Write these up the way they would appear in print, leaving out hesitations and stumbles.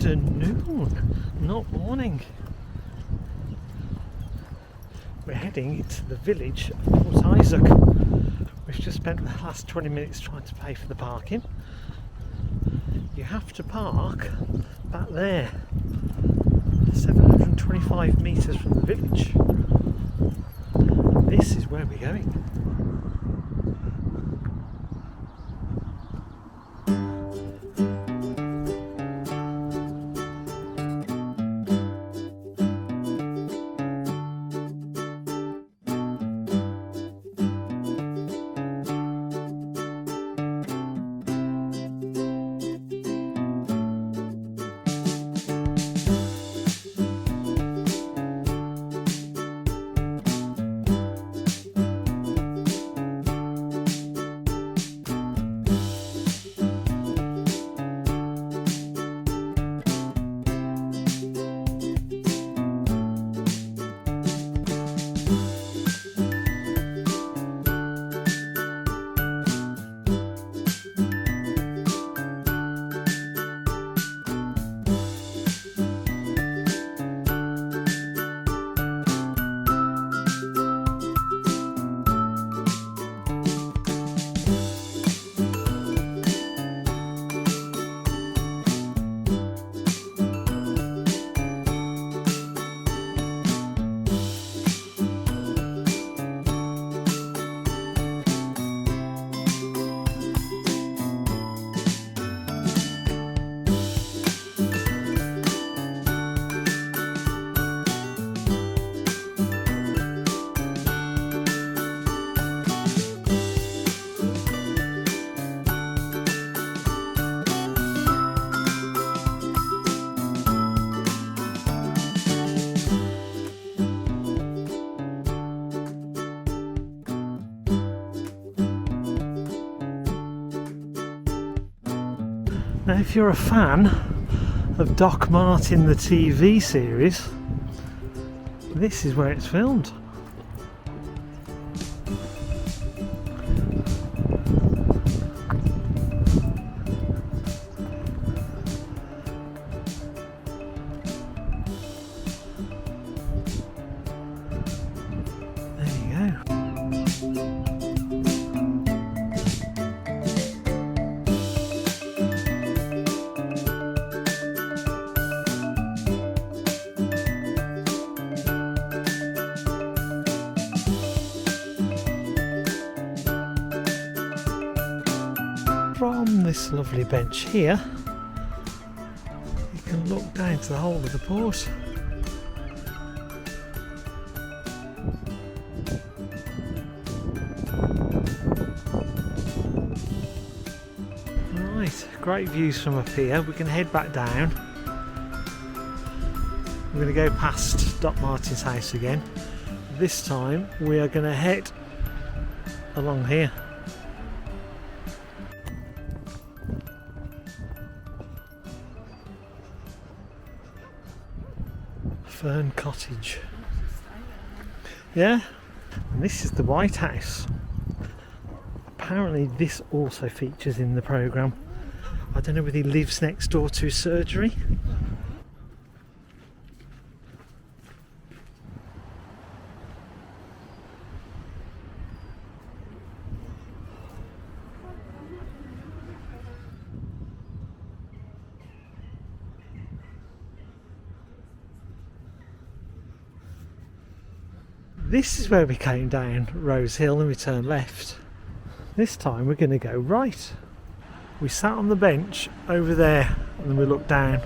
afternoon, not morning. We're heading to the village of Port Isaac. We've just spent the last 20 minutes trying to pay for the parking. You have to park back there, 725 metres from the village. This is where we're going. Now, if you're a fan of Doc Martin the TV series, this is where it's filmed. There you go. From this lovely bench here, you can look down to the whole of the port. Right, great views from up here. We can head back down. We're going to go past Doc Martin's house again. This time we are going to head along here. Fern Cottage. Yeah, and this is the White House. Apparently this also features in the programme. I don't know whether he lives next door to his surgery. This is where we came down Rose Hill and we turned left. This time we're going to go right. We sat on the bench over there and then we looked down.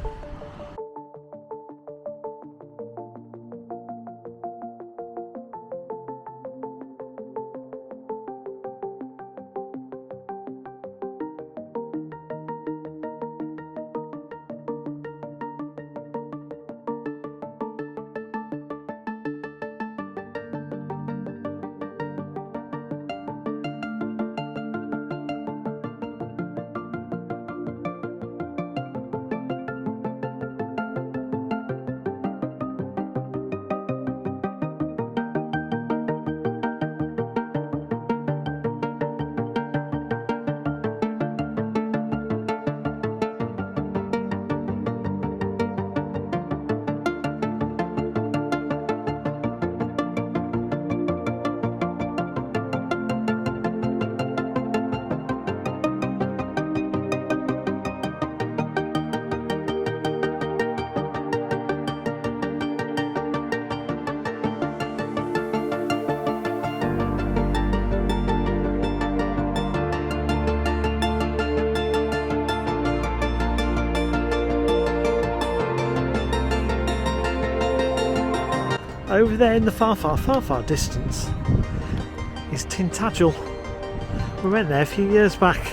over there in the far distance is Tintagel. We went there a few years back.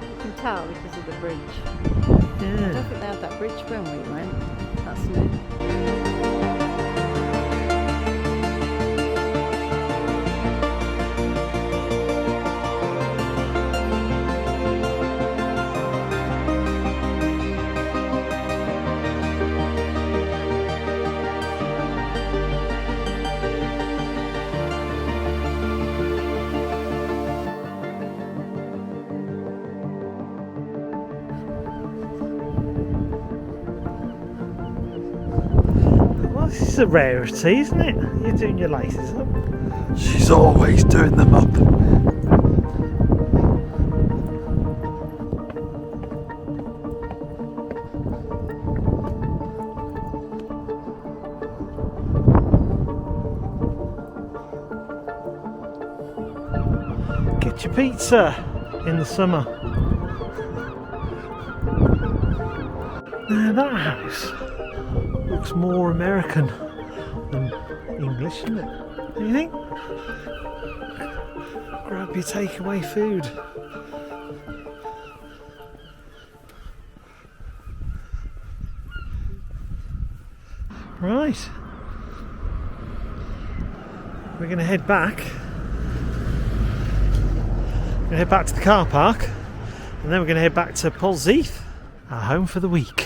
You can tell because of the bridge. I Yeah. don't think they had that bridge when we went. That's new. Well, this is a rarity, isn't it? You're doing your laces up. She's always doing them up. Get your pizza in the summer. Now that house looks more American than English, isn't it? Do you think? Grab your takeaway food. Right. We're going to head back. We're going to head back to the car park, and then we're going to head back to Polzeath, our home for the week.